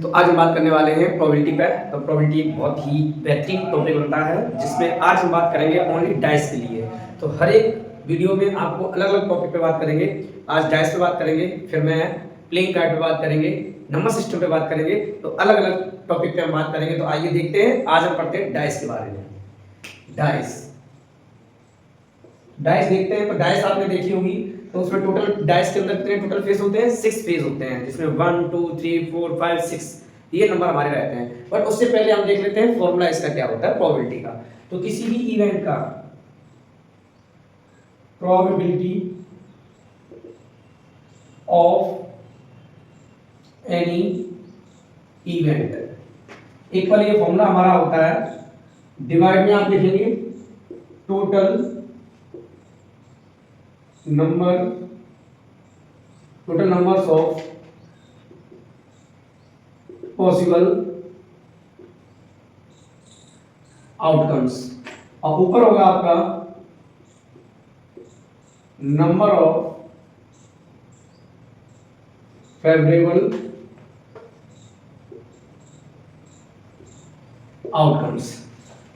तो आज हम बात करने वाले हैं प्रोबेबिलिटी पर। तो प्रोबेबिलिटी एक बहुत ही बेहतरीन टॉपिक बनता है जिसमें आज हम बात करेंगे ओनली डाइस के लिए। तो हर एक वीडियो में आपको अलग अलग टॉपिक पे बात करेंगे। आज डाइस पे बात करेंगे, फिर मैं प्लेइंग कार्ड पे बात करेंगे, नंबर सिस्टम पे बात करेंगे। तो अलग अलग टॉपिक पे हम बात करेंगे। तो आइए देखते हैं, आज हम पढ़ते हैं डाइस के बारे में। डाइस डाइस देखते हैं। तो डाइस आपने देखी होगी। तो उसमें टोटल डाइस के अंदर कितने टोटल फेस होते हैं? 6 फेस होते हैं, जिसमें 1 2 3 4 5 6 ये नंबर हमारे रहते हैं। बट उससे पहले हम देख लेते हैं फॉर्मूला इसका क्या होता है प्रोबेबिलिटी का। तो किसी भी इवेंट का probability of any event equal, ये फॉर्मूला हमारा होता है, डिवाइड में आप लिखेंगे total numbers of possible outcomes, और ऊपर होगा आपका नंबर ऑफ फेवरेबल आउटकम्स।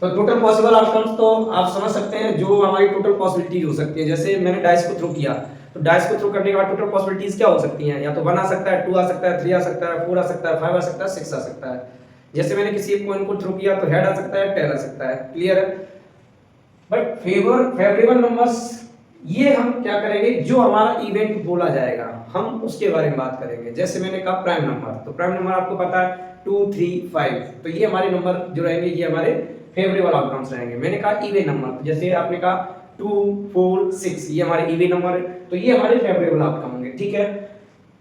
तो टोटल पॉसिबल आउटकम्स तो आप समझ सकते हैं जो हमारी टोटल पॉसिबिलिटीज हो सकती है। जैसे मैंने डाइस को थ्रो किया, तो डाइस को थ्रो करने के बाद टोटल पॉसिबिलिटीज क्या हो सकती हैं? या तो 1 आ सकता है, 2 आ सकता है, 3 आ सकता है, 4 आ सकता है, 5 आ सकता है, 6 आ सकता है। जैसे मैंने किसी एक कॉइन को थ्रो किया तो हेड आ सकता है, टेल आ सकता है। क्लियर है? बट फेवरेबल नंबर्स ये हम क्या करेंगे, जो हमारा इवेंट बोला जाएगा हम उसके बारे में बात करेंगे। जैसे मैंने कहा प्राइम नंबर, तो प्राइम नंबर आपको पता है 2 3 5, तो ये हमारे नंबर जो रहेंगे ये हमारे फेवरेबल आउटकम्स रहेंगे। मैंने कहा इवन नंबर, जैसे आपने कहा 2 4 6, ये हमारे इवन नंबर है, तो ये हमारे फेवरेबल आउटकम होंगे। ठीक है?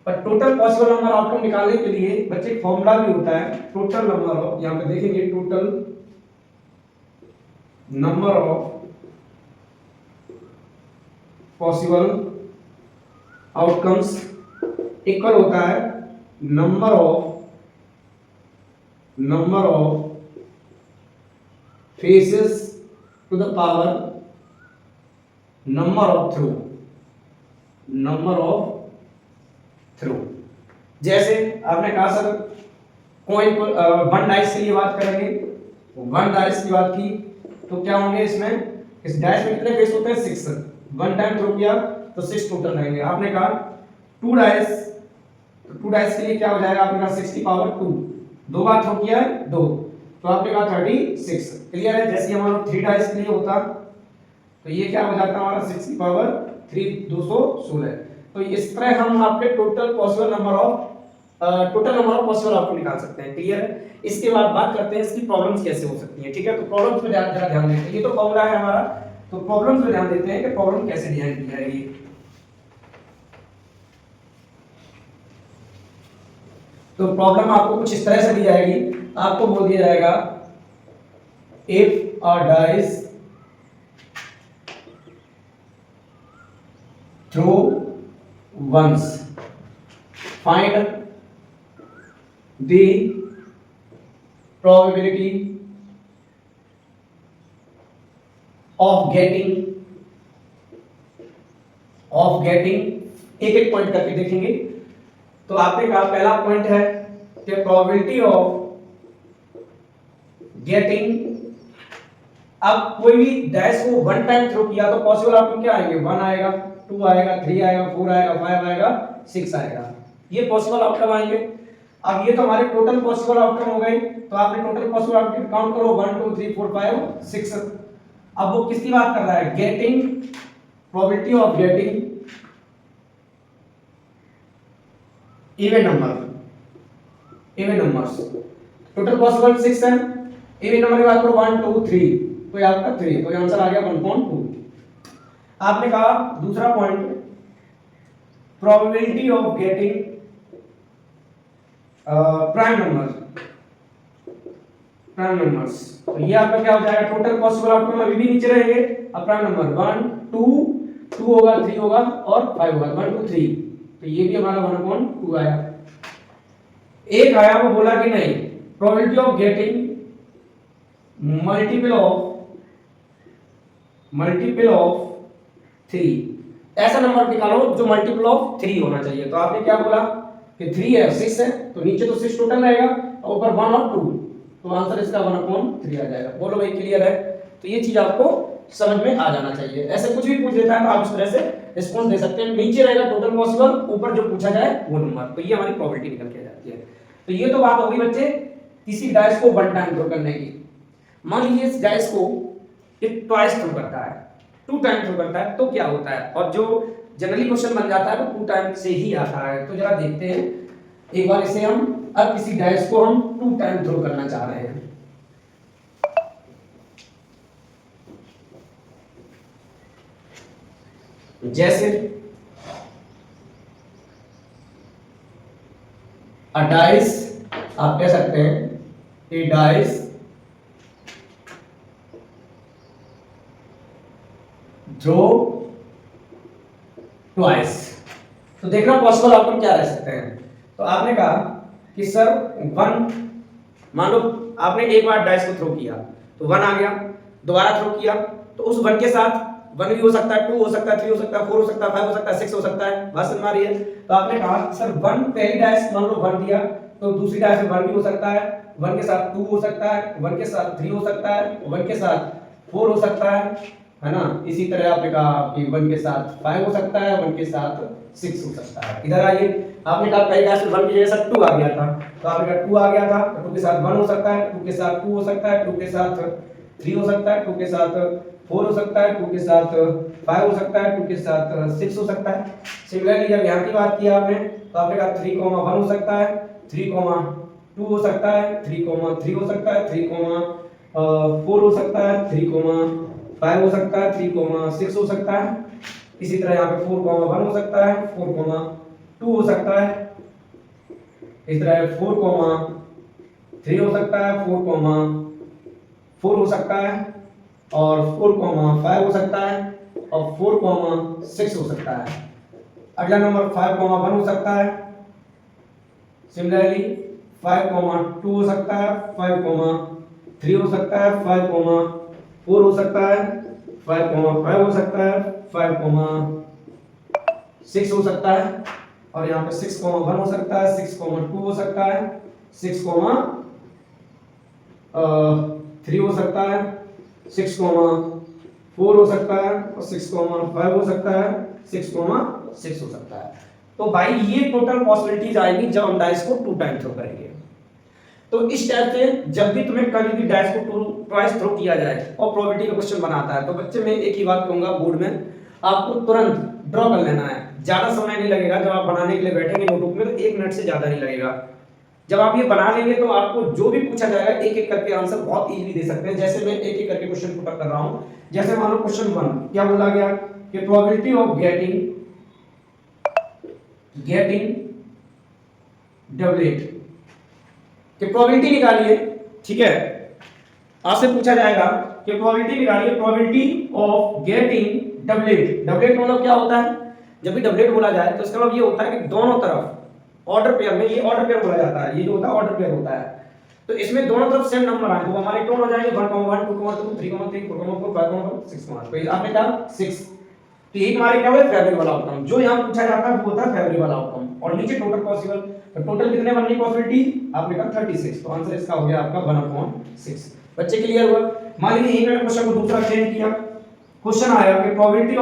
पर टोटल पॉसिबल नंबर आउटकम निकालने के लिए बच्चे फॉर्मूला भी होता है, टोटल नंबर ऑफ, यहां पे देखेंगे total number of possible outcomes equal होता है number of faces to the power number of throw. जैसे आपने कहा सर कॉइन को 1 डाइस के लिए बात करेंगे, 1 डाइस की बात की तो क्या होंगे इसमें, इस डाइस में कितने फेस होते हैं? 6। 1 टाइम थ्रो किया तो 6 टोटल रहेंगे। आपने कहा 2 डाइस, तो 2 डाइस के लिए क्या हो जाएगा? आपने कहा 6 की पावर 2, 2 बार थ्रो किया है 2, तो आपने कहा 36। क्लियर है? जैसे हमारा 3 डाइस के लिए होता तो ये क्या हो जाता हमारा 6 की पावर 3 216। तो इस तरह हम आपके total number of possible outcome निकाल सकते हैं। क्लियर है? इसके बाद बात करते हैं इसकी प्रॉब्लम्स कैसे हो सकती हैं। ठीक है? तो प्रॉब्लम्स पे जरा ध्यान देते हैं। ये तो फॉर्मूला है हमारा, तो प्रॉब्लम्स पे ध्यान देते हैं कि प्रॉब्लम कैसे डिजाइन की जाएगी। तो प्रॉब्लम आपको कुछ इस तरह से दी जाएगी, आपको बोल दिया जाएगा if a dice throw once find the probability of getting एक एक पॉइंट करके देखेंगे। तो आपने कहा पहला पॉइंट है कि प्रोबेबिलिटी ऑफ गेटिंग, अब कोई भी डैश को 1 टाइम थ्रो किया तो पॉसिबल आउटकम क्या आएंगे? 1 आएगा, 2 आएगा, 3 आएगा, 4 आएगा, 5 आएगा, 6 आएगा, ये पॉसिबल आउटकम आएंगे। अब ये तो हमारे टोटल पॉसिबल आउटकम हो गए। तो आपने टोटल पॉसिबल आउटकम काउंट करो 1 2 3 4 5 6। अब वो किसकी बात कर रहा है? Getting, probability of getting even numbers. Total possible 6 है, इवन नंबर की बात करो 1 2 3, तो ये आपका 3, तो ये आंसर आ गया 1.2। आपने कहा दूसरा point probability of getting prime numbers, तो ये आपका क्या हो जाएगा? टोटल पॉसिबल आउटकम अभी भी नीचे रहेंगे। अब प्राइम नंबर 1 2 होगा, 3 होगा और 5 होगा, 1 2 3, तो ये भी हमारा 1.2 आया। एक आया वो बोला कि नहीं, probability of getting multiple of 3, ऐसा नंबर निकालो जो मल्टीपल ऑफ 3 होना चाहिए। तो आपने क्या बोला कि 3 है, 6 है, तो नीचे तो 6 टोटल रहेगा और ऊपर 1 और 2, तो आंसर इसका 1/3 आ जाएगा। बोलो भाई क्लियर है? तो ये चीज आपको समझ में आ जाना चाहिए। ऐसे कुछ भी पूछ लेता है तो आप इस तरह से रिस्पॉन्स दे सकते हैं। नीचे रहेगा टोटल पॉसिबल, ऊपर जो पूछा जाए वो नंबर, तो ये हमारी प्रोबेबिलिटी निकल के आ जाती है। तो ये तो बात होगी बच्चे किसी डाइस को 1 टाइम थ्रो करने की। मान लीजिए इस डाइस को ये ट्वाइस थ्रो करता है, 2 टाइम थ्रो करता है, तो क्या होता है? और जो जनरली क्वेश्चन बन जाता है वो 2 टाइम से ही आता है। तो जरा देखते हैं एक बार इसे हम, अब किसी डाइस को हम 2 टाइम थ्रो करना चाह रहे हैं। जैसे अ डाइस, आप कह सकते हैं ए डाइस थ्रो ट्वाइस। तो देखना पॉसिबल आउटकम क्या रह सकते हैं। तो आपने कहा कि सर 1, मान लो आपने एक बार डाइस को थ्रो किया तो 1 आ गया, दोबारा थ्रो किया तो उस 1 के साथ 1 भी हो सकता है, 2 हो सकता है, 3 हो सकता है, 4 हो सकता है, 5 हो सकता है, 6 हो सकता है। बात समझ में आ रही है? तो आपने कहा सर 1 पहली डाइस मान लो 1 दिया तो दूसरी डाइस में 1 भी हो सकता है, 1 के साथ 2 हो सकता है, 1 के साथ 3 हो सकता है, 1 के साथ 4 हो सकता है ना? इसी तरह आपने कहा कि 1 के साथ 5 हो सकता है, 1 के साथ 6 हो सकता है। इधर आइए, आपने कहा पहली डाइस में 1 की जगह 2 आ गया था, तो आपने कहा 2 आ गया था तो 2 के साथ 1 हो सकता है, 2 के साथ 2 हो सकता है, 2 के साथ 3 हो सकता है, 2 के साथ 4 हो सकता है, 2 के साथ 5 हो सकता है, 2 के साथ 6 हो सकता है। सिमिलरली जब यहाँ की बात की आपने तो आपने कहा 3, 1 हो सकता है, 3, 2 हो सकता है, 3, 3 हो सकता है, 3, 4 हो सकता है, 3, 5 हो सकता है, 3, 6 हो सकता है। इसी तरह यहाँ पे 4, 1 हो सकता है, 4, 2 हो सकता है, इस तरह 4, 3 हो सकता है, 4 हो सकता है और 4, 5 हो सकता है और 4, 6 हो सकता है। अगला नंबर 5, 1 हो सकता है। सिमिलरली 5, 2 हो सकता है, 5, 3 हो सकता है, 5, 4 हो सकता है, 5, 5 हो सकता है, 5, 6 हो सकता है और यहाँ पे 6, 1 हो सकता है, 6, 2 हो सकता है, 6, 3 हो सकता है, 6, 4 हो सकता है और 6, 5 हो सकता है, 6, 6 हो सकता है। तो भाई ये टोटल पॉसिबिलिटीज आएगी जब हम डाइस को 2 टाइम थ्रो करेंगे। तो इस टाइप से जब भी तुम्हें कभी भी डाइस को ट्वाइस थ्रो किया जाए और प्रोबेबिलिटी का क्वेश्चन बनाता है तो बच्चे मैं एक ही बात कहूंगा, बोर्ड में आपको तुरंत ड्रॉ कर लेना है। ज्यादा समय नहीं लगेगा, जब आप बनाने के लिए बैठेंगे नोटबुक में तो 1 मिनट से ज्यादा नहीं लगेगा। जब आप ये बना लेंगे तो आपको जो भी पूछा जाएगा एक एक करके आंसर बहुत इजीली दे सकते हैं। जैसे मैं एक एक करके क्वेश्चन पुट अप कर रहा हूं। जैसे मान लो क्वेश्चन 1 क्या बोला गया कि प्रोबेबिलिटी ऑफ गेटिंग डबलेट कि प्रोबेबिलिटी निकालिए। ठीक है, आपसे पूछा जाएगा कि प्रोबेबिलिटी निकालिए, probability of getting doublet. Doublet मतलब क्या होता है? जब भी डबलेट बोला जाए तो इसका मतलब ये होता है कि दोनों तरफ ऑर्डर पेयर में, ये ऑर्डर पेयर बोला जाता है, ये जो होता है ऑर्डर पेयर होता है। तो इसमें दोनों तरफ सेम नंबर आए तो हमारे टोटल हो जाएंगे 1, 1, 2, 2, 3, 3, 4, 4, 5, 6 तो आपने कहा 6। तो ये हमारे क्या हुआ? Favourable outcome. जो यहां पूछा जाता है वो होता है फेवरेबल आउटकम। और नीचे टोटल पॉसिबल, तो टोटल कितने बनने की पॉसिबिलिटी? आपने कहा 36, तो आंसर इसका हो गया आपका 1/6। बच्चे क्लियर हुआ? मान लीजिए यही मैंने क्वेश्चन को दूसरा चेंज किया। क्वेश्चन आया कि प्रोबेबिलिटी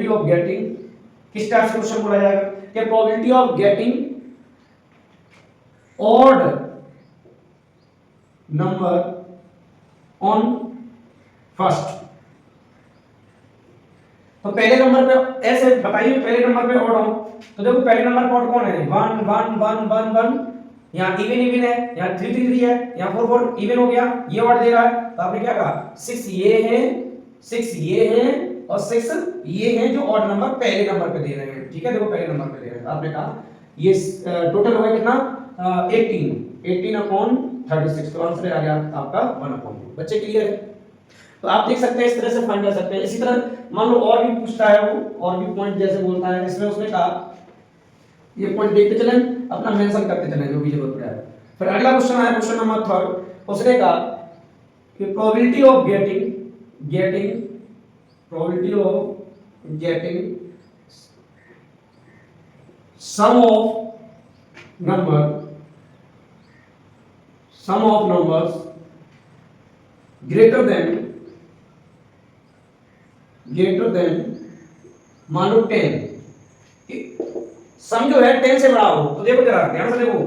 ऑफ गेटिंग किस टाइप से क्वेश्चन बोला जाएगा कि probability of getting odd number on first. तो पहले नंबर पे ऐसे बताइए, पहले नंबर पे ऑड हो तो देखो पहले नंबर पे ऑड कौन है? 1 1 1 1 1, यहाँ इवन है, यहाँ 3 3 3 है, यहाँ 4 4 इवन हो गया, ये ऑड दे रहा है। तो आपने क्या कहा? 6 ये है, 6 ये है और 6 ये है जो ऑड नंबर पहले नंबर पे दे रहे हैं। ठीक है, देखो पहले नंबर पे दे रहे हैं। आपने कहा ये टोटल हो गया कितना? 18/36। तो आंसर आ गया आपका 1/2। बच्चे क्लियर है? तो आप देख सकते हैं इस तरह से फाइंड कर सकते हैं। इसी तरह मान लो और भी पूछता है वो, और भी पॉइंट जैसे बोलता है, इसमें उसने कहा ये पॉइंट देखते चलें, अपना मेंशन करते चलें जो भी जरूरत पड़े। फिर अगला क्वेश्चन आया, क्वेश्चन नंबर 3। उसने कहा कि probability of getting sum of number sum of numbers greater than मान लो 10, सम जो है 10 से बड़ा हो, तो देखो जरा ध्यान से देखो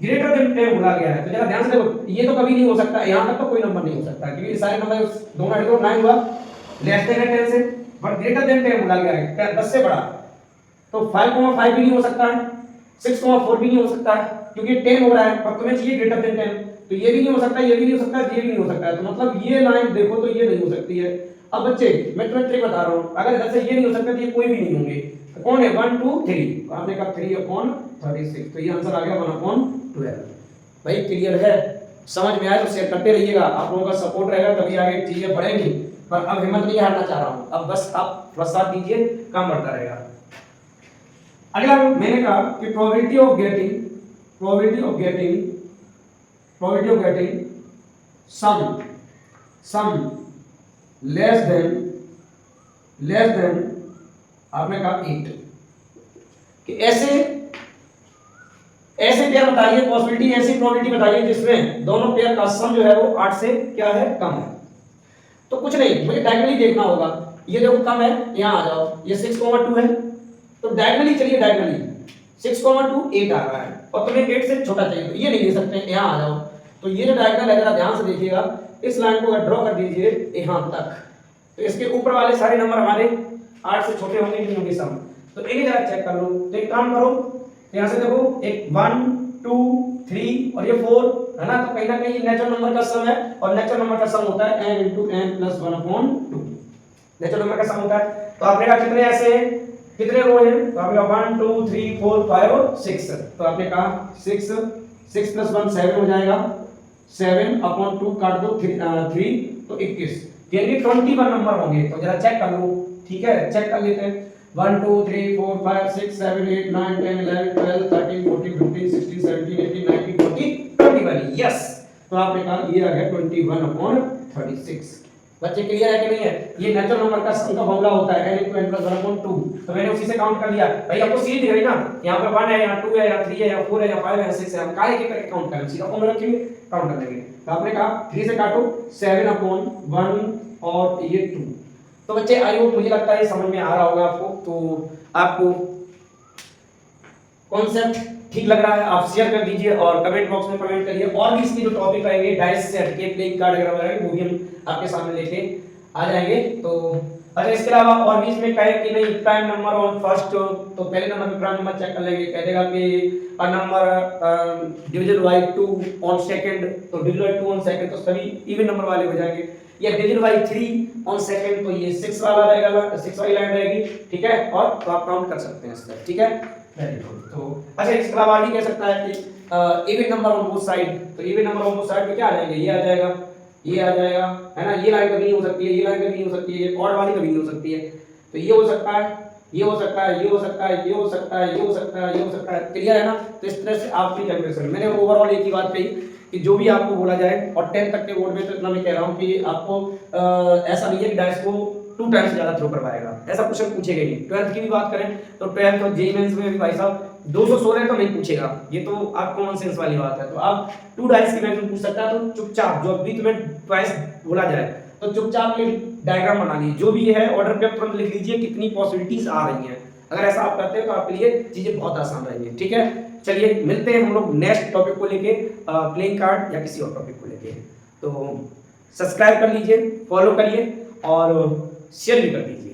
ग्रेटर देन 10 बोला गया है, तो जरा ध्यान से देखो ये तो कभी नहीं हो सकता, यहां तक तो कोई नंबर नहीं हो सकता क्योंकि सारे नंबर दोनों ऐड करो 9 हुआ, लेस देन 10 से, बट ग्रेटर देन 10 बोला गया है 10 से बड़ा, तो 5,5 भी नहीं हो सकता है, 6,4 भी नहीं हो सकता है क्योंकि 10 हो रहा है और तुम्हें चाहिए ग्रेटर देन 10, तो ये भी नहीं हो सकता, ये भी नहीं हो सकता, ये भी नहीं हो सकता है, तो मतलब ये लाइन देखो तो ये नहीं हो सकती है। अब बच्चे मैं तुम्हें ट्रिक बता रहा हूं, अगर इधर से ये नहीं हो सकता तो ये कोई भी नहीं होंगे, तो कौन है 1 2 3, आपने कहा 3/36, तो ये आंसर आ गया 1/12। भाई क्लियर है, समझ में आया तो शेयर करते रहिएगा, आप लोगों का सपोर्ट रहेगा तभी आगे चीजें बढ़ेंगी, पर अब हिम्मत नहीं हारना चाह रहा हूं, अब बस आप थोड़ा साथ दीजिए, काम बढ़ता रहेगा। अगला मैंने कहा कि probability of getting sum less than आपने कहा 8, कि ऐसे पेयर बताइए, पॉसिबिलिटी ऐसी प्रोबेबिलिटी बताइए जिसमें दोनों पेयर का सम जो है वो 8 से क्या है, कम है। तो कुछ नहीं, मुझे डायगोनली देखना होगा, ये देखो कम है, यहां आ जाओ, ये 6,2 है, तो डायगोनली चलिए, डायगोनली 6,2 8 आ रहा है और तुम्हें 8 से छोटा चाहिए, तो ये नहीं ले सकते, यहां आ जाओ, तो ये जो डायगोनल है जरा ध्यान से देखिएगा, इस लाइन को अगर ड्रॉ कर दीजिए यहां तक, तो इसके ऊपर वाले सारे नंबर हमारे 8 से छोटे होंगे, नहीं होंगे सम, तो इन्हें जरा चेक कर लो, तो एक काम करो, यहां से देखो एक 1 2 3 और ये 4 है ना, तो कहीं ना कहीं नेचुरल नंबर का सम है और नेचुरल नंबर का सम होता है n * n + 1/2, नेचुरल नंबर का सम होता है। तो आपने कहा कितने ऐसे हैं, कितने रो हैं, तो आपने कहा 1 2 3 4 5 और 6, तो आपने कहा 6 + 1 7 हो जाएगा, 7/2 काट दो 3 तो 21, यानी 21 नंबर होंगे, तो जरा चेक कर लो, ठीक है, चेक कर लेते हैं, 1 2 3 4 5 6 7 8 9 10 11 12 13 14 15 16 17 18 19 20 21, यस, तो आपने कहा ये आ गया 21/36। बच्चे क्लियर है कि नहीं है, ये नेचुरल नंबर का सम का फॉर्मूला होता है n * n + 1/2, तो मैंने उसी से काउंट कर लिया, भाई आपको सीधी दिख रही ना, यहां पे 1 है, यहां 2 है, यहां 3 है, यहां 4 है, यहां 5 है, यहां 6 है, हम काहे के करके काउंट करें, सीधा फॉर्मूला रखेंगे, काउंट कर लेंगे, तो आपने कहा 3 से काटो 7/1 और ये 2, तो बच्चे आई होप मुझे लगता है समझ में आ रहा होगा आपको, तो आपको कॉन्सेप्ट ठीक लग रहा है, आप शेयर कर दीजिए और कमेंट बॉक्स में कमेंट करिए, और भी इसके जो टॉपिक रहेंगे डाइस से हटके प्लेइंग कार्ड वगैरह रहेंगे वो भी हम आपके सामने लेके आ जाएंगे। तो अच्छा, इसके अलावा और भी इसमें कहे कि नहीं प्राइम नंबर ऑन फर्स्ट, तो पहले नंबर पे प्राइम नंबर चेक कर लेंगे, कह देगा कि a number division bye 2 on second, तो डिविजन बाय 2 ऑन सेकंड, तो सभी इवन नंबर वाले हो जाएंगे, या डिविजन बाय 3 ऑन सेकंड, तो ये 6 वाला रहेगा, 6 वाली लाइन रहेगी, ठीक है, और तो आप काउंट कर सकते हैं इसका, ठीक है, वेरी गुड। तो अच्छा, इसके अलावा आगे कह सकता है कि even number on both side, तो even number on both side में क्या आ जाएंगे, ये आ जाएगा, ये आ जाएगा, है ना, ये लाइन कभी नहीं हो सकती है, ये लाइन कभी नहीं हो सकती है, ये ऑड वाली कभी नहीं हो सकती है, तो ये हो सकता है, ये हो सकता है, ये हो सकता है, ये हो सकता है, ये हो सकता है, ये हो सकता है, क्लियर है ना। तो इस तरह से आपकी कैलकुलेशन, मैंने ओवरऑल एक ही बात कही कि जो भी आपको बोला जाए, और 10 तक के बोर्ड में तो इतना मैं कह रहा हूं कि आपको ऐसा नहीं है कि डाइस को 2 टाइम्स ज्यादा थ्रो करवाएगा, ऐसा क्वेश्चन पूछेगा ही नहीं। 12th की भी बात करें तो 12th और जेईई मेंस में भी भाई साहब 216 तो नहीं पूछेगा, ये तो आप कॉमन सेंस वाली बात है, तो आप 2 डाइस की मैक्सिमम पूछ सकता है, तो चुपचाप जो अभी तुम्हें ट्वाइस बोला जाए तो चुपचाप ये डायग्राम बना लीजिए, जो भी है ऑर्डर पे तुरंत लिख लीजिए कितनी पॉसिबिलिटीज आ रही हैं, अगर ऐसा आप करते हैं तो आपके लिए चीजें बहुत आसान रहेंगी, ठीक है। चलिए मिलते हैं हम लोग नेक्स्ट टॉपिक को लेके, प्लेइंग कार्ड या किसी और टॉपिक को लेके, तो सब्सक्राइब कर लीजिए, फॉलो करिए और शेयर भी कर दीजिए।